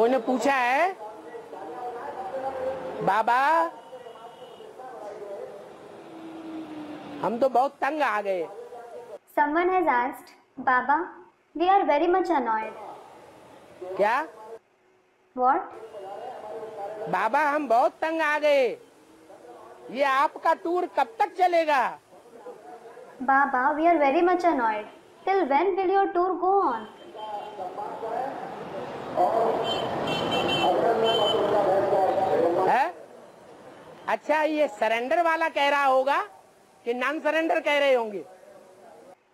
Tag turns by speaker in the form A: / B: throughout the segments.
A: कोई ने पूछा है बाबा हम तो बहुत तंग आ गए।
B: Someone has asked, Baba, we are very much annoyed.
A: क्या?
B: What?
A: बाबा हम बहुत तंग आ गए, ये आपका टूर कब तक चलेगा?
B: Baba, we are very much annoyed. Till when will your tour go on?
A: है? अच्छा, ये सरेंडर वाला कह रहा होगा कि नॉन सरेंडर कह रहे होंगे?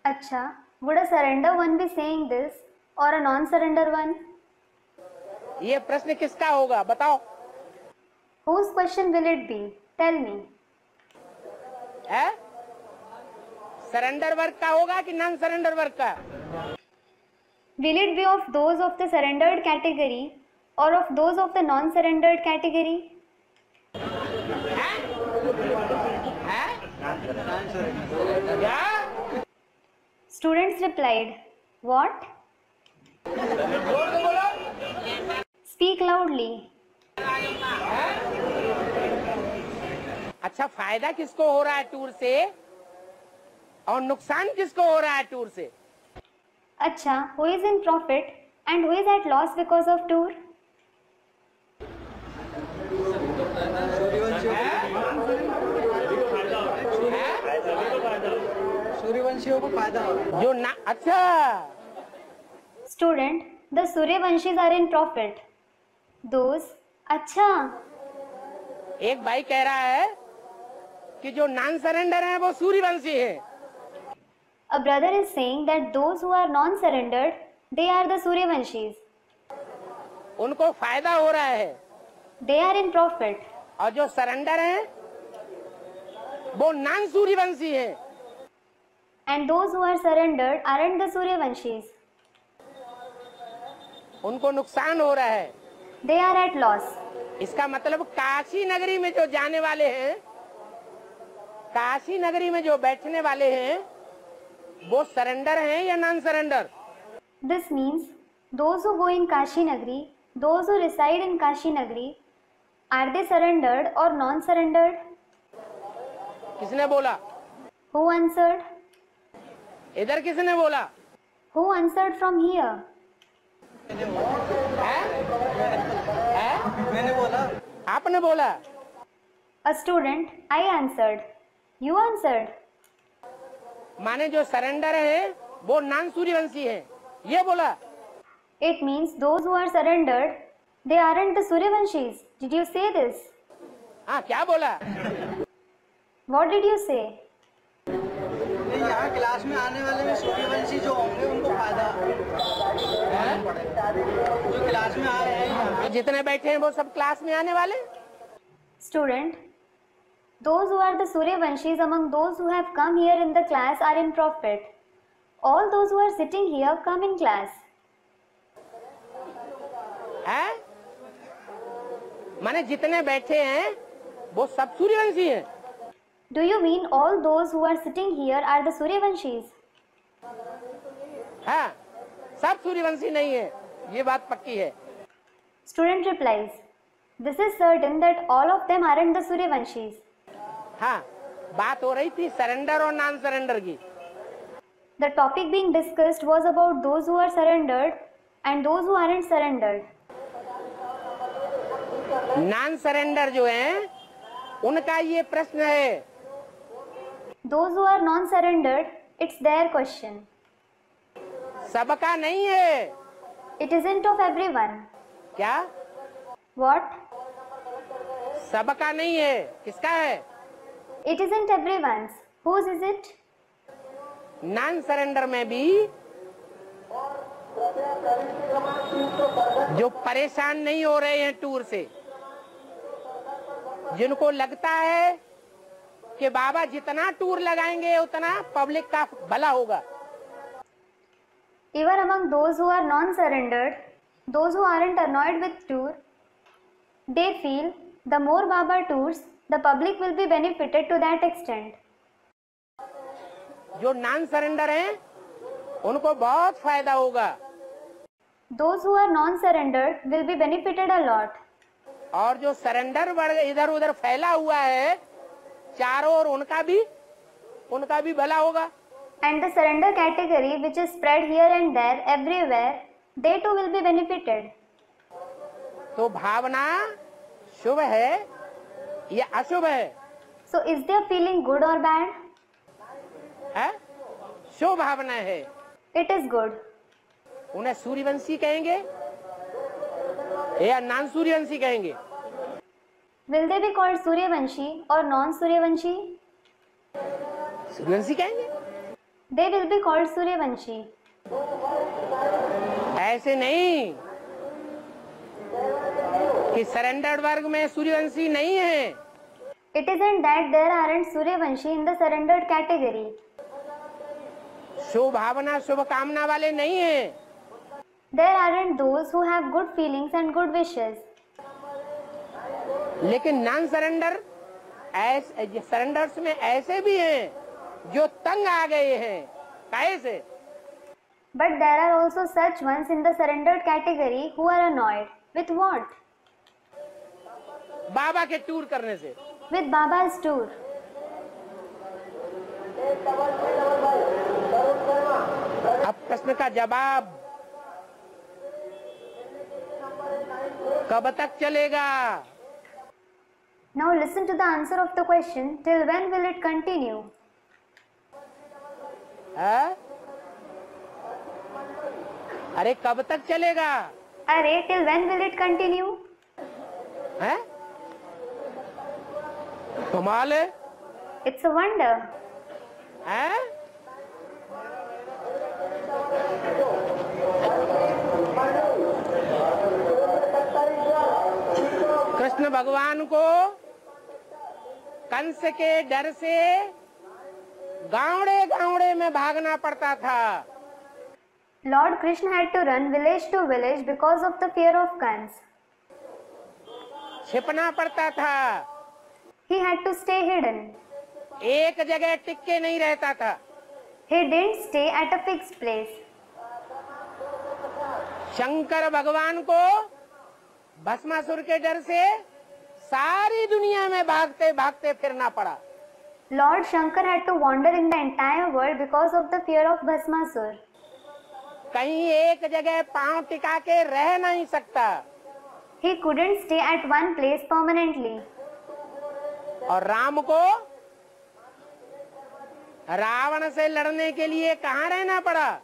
B: अच्छा, would a surrender one be saying this or a non-surrender one?
A: ये प्रश्न किसका होगा बताओ?
B: Whose question will it be? Tell me.
A: है? सरेंडर वर्ग का होगा कि नॉन सरेंडर वर्ग का?
B: Will it be of those of the surrendered category or of those of the non-surrendered category?
A: है? क्या?
B: Students replied, What?
A: जोर से बोलो।
B: Speak loudly.
A: अच्छा, फायदा किसको हो रहा है टूर से और नुकसान किसको हो रहा है टूर से?
B: अच्छा, who is in profit and who is at loss because of tour?
C: सूर्यवंशियों को फायदा हो रहा है।
A: जो ना अच्छा
B: Student, the Suryavanshis are in profit. Those, अच्छा,
A: एक भाई कह रहा है कि जो नॉन सरेंडर हैं वो सूर्यवंशी हैं।
B: a brother is saying that those who are non-surrendered, they are the Suryavanshis.
A: उनको फायदा हो रहा है
B: They are in profit.
A: और जो सरेंडर हैं वो नॉन सूर्यवंशी हैं।
B: And those who are surrendered aren't the Suryavanshis.
A: उनको नुकसान हो रहा है।
B: They are at loss.
A: इसका मतलब काशी नगरी में जो जाने वाले हैं, काशी नगरी में जो बैठने वाले हैं वो सरेंडर हैं या non surrender?
B: This means those who go in Kashi Nagari, those who reside in Kashi Nagari, are they surrendered or non-surrendered?
A: किसने बोला?
B: Who answered?
A: इधर किसने बोला?
B: Who answered from here?
A: है?
C: मैंने बोला।
A: आपने बोला?
B: A student, I answered. You answered.
A: माने जो सरेंडर हैं वो नॉन सूर्यवंशी हैं, ये बोला?
B: It means those who are surrendered, they aren't the Suryavanshis. Did you say this?
A: हाँ, क्या बोला?
B: What did you say?
C: नहीं, यहाँ क्लास में आने वाले में सूर्यवंशी जो होंगे उनको फायदा। जो क्लास में आ रहे हैं यहाँ।
A: जितने बैठे हैं वो सब क्लास में आने वाले?
B: Student, those who are the Suryavanshis among those who have come here in the class are in profit. All those who are sitting here come in class.
A: है? माने जितने बैठे हैं वो सब सूर्यवंशी हैं?
B: Do you mean all those who are sitting here are the Suryavanshis?
A: हाँ, सब सूर्यवंशी नहीं है, ये बात पक्की है।
B: Student replies, This is certain that all of them aren't the Suryavanshis.
A: हाँ, बात हो रही थी सरेंडर और नॉन सरेंडर की।
B: The topic being discussed was about those who are surrendered and those who aren't surrendered.
A: Non surrender जो हैं उनका ये प्रश्न है।
B: Those who are non-surrendered, it's their question.
A: सबका नहीं है।
B: It isn't of everyone.
A: क्या?
B: What?
A: सबका नहीं है, किसका है?
B: It isn't everyone's. Whose is it?
A: Non surrender में भी जो परेशान नहीं हो रहे हैं टूर से, जिनको लगता है कि बाबा जितना टूर लगाएंगे उतना पब्लिक का भला होगा।
B: Even among those who are non-surrendered, those who aren't annoyed with tour, they feel the more Baba tours, the public will be benefited to that extent.
A: जो नॉन सरेंडर हैं उनको बहुत फायदा होगा।
B: Those who are non-surrendered will be benefited a lot.
A: और जो surrender वर्ग इधर उधर फैला हुआ है चारों ओर, उनका भी भला होगा।
B: And the surrender category, which is spread here and there everywhere, they too will be benefited.
A: तो भावना शुभ है या अशुभ है?
B: So is their feeling good or bad?
A: है? शुभ भावना है।
B: It is good.
A: उन्हें सूर्यवंशी कहेंगे या नॉन सूर्यवंशी कहेंगे?
B: Will they be called Suryavanshi or non-Suryavanshi?
A: Suryavanshi कहेंगे।
B: They will be called Suryavanshi.
A: ऐसे नहीं कि सरेंडर्ड वर्ग में सूर्यवंशी नहीं है।
B: It isn't that there aren't Suryavanshi in the surrendered category.
A: शुभ भावना शुभ कामना वाले नहीं है।
B: There aren't those who have good feelings and good wishes.
A: लेकिन नॉन सरेंडर सरेंडर्स में ऐसे भी हैं जो तंग आ गए हैं। कैसे?
B: But there are also such ones in the surrendered category who are annoyed. With what?
A: बाबा के टूर करने से।
B: With Baba's tour.
A: अब प्रश्न का जवाब कब तक चलेगा?
B: Now listen to the answer of the question. Till when will it continue?
A: है? अरे कब तक चलेगा?
B: Array, till when will it continue?
A: है? कमाल है।
B: It's a wonder.
A: है? कृष्ण भगवान को कंस के डर से गावड़े गावड़े में भागना पड़ता था।
B: Lord Krishna had to run village to village because of the fear of Kans.
A: छिपना पड़ता था।
B: He had to stay hidden.
A: एक जगह टिक के नहीं रहता था।
B: He didn't stay at a fixed place.
A: Shankar भगवान को भस्मासुर के डर से सारी दुनिया में भागते भागते फिरना पड़ा।
B: Lord Shankar had to wander in the entire world because of the fear of Bhasmasur.
A: कहीं एक जगह पांव टिका के रह नहीं सकता।
B: He couldn't stay at one place permanently.
A: और राम को रावण से लड़ने के लिए कहाँ रहना पड़ा?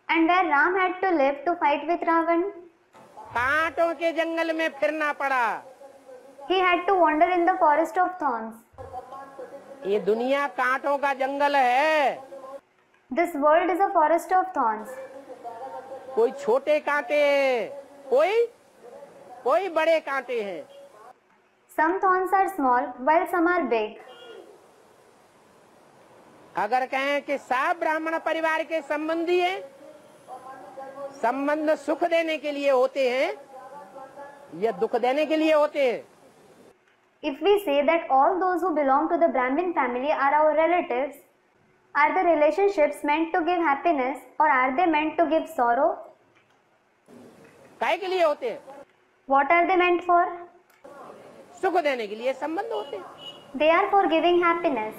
B: And where Ram had to live to fight with Ravan,
A: कांटों के जंगल में फिरना पड़ा।
B: he had to wander in the forest of thorns.
A: ये दुनिया कांटों का जंगल है।
B: This world is a forest of thorns.
A: कोई छोटे कांटे, कोई बड़े कांटे हैं।
B: Some thorns are small while some are big.
A: अगर कहें कि सब ब्राह्मण परिवार के संबंधी हैं, संबंध सुख देने के लिए होते हैं या दुख देने के लिए होते हैं?
B: If we say that all those who belong to the Brahmin family are our relatives, are the relationships meant to give happiness or are they meant to give sorrow?
A: काहे के लिए होते हैं?
B: What are they meant for?
A: सुख देने के लिए संबंध होते हैं।
B: They are for giving happiness.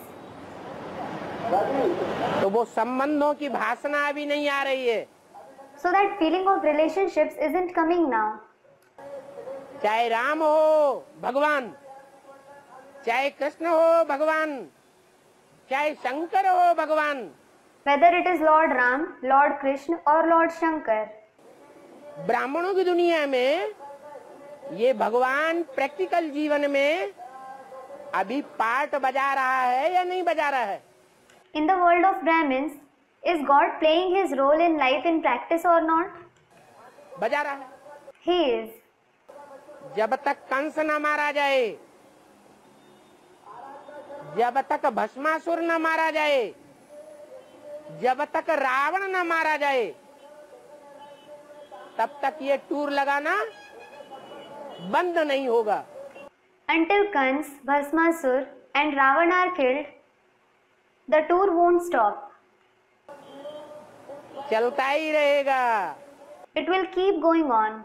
A: तो वो संबंधों की भाषा अभी नहीं आ रही है।
B: So that feeling of relationships isn't coming now.
A: चाहे राम हो भगवान, चाहे कृष्ण हो भगवान, चाहे शंकर हो भगवान,
B: Whether it is Lord Ram, Lord Krishna or Lord Shankar.
A: ब्राह्मणों की दुनिया में ये भगवान प्रैक्टिकल जीवन में अभी पार्ट बजा रहा है या नहीं बजा रहा है?
B: In the world of Brahmins, is God playing his role in life in practice or not?
A: बजा रहा है।
B: He is.
A: जब तक कंस न मारा जाए, जब तक भस्मासुर न मारा जाए, जब तक रावण न मारा जाए, तब तक ये टूर लगाना बंद नहीं होगा।
B: Until Kans, Bhasmasur and Ravan are killed, the tour won't stop.
A: चलता ही रहेगा।
B: It will keep going on.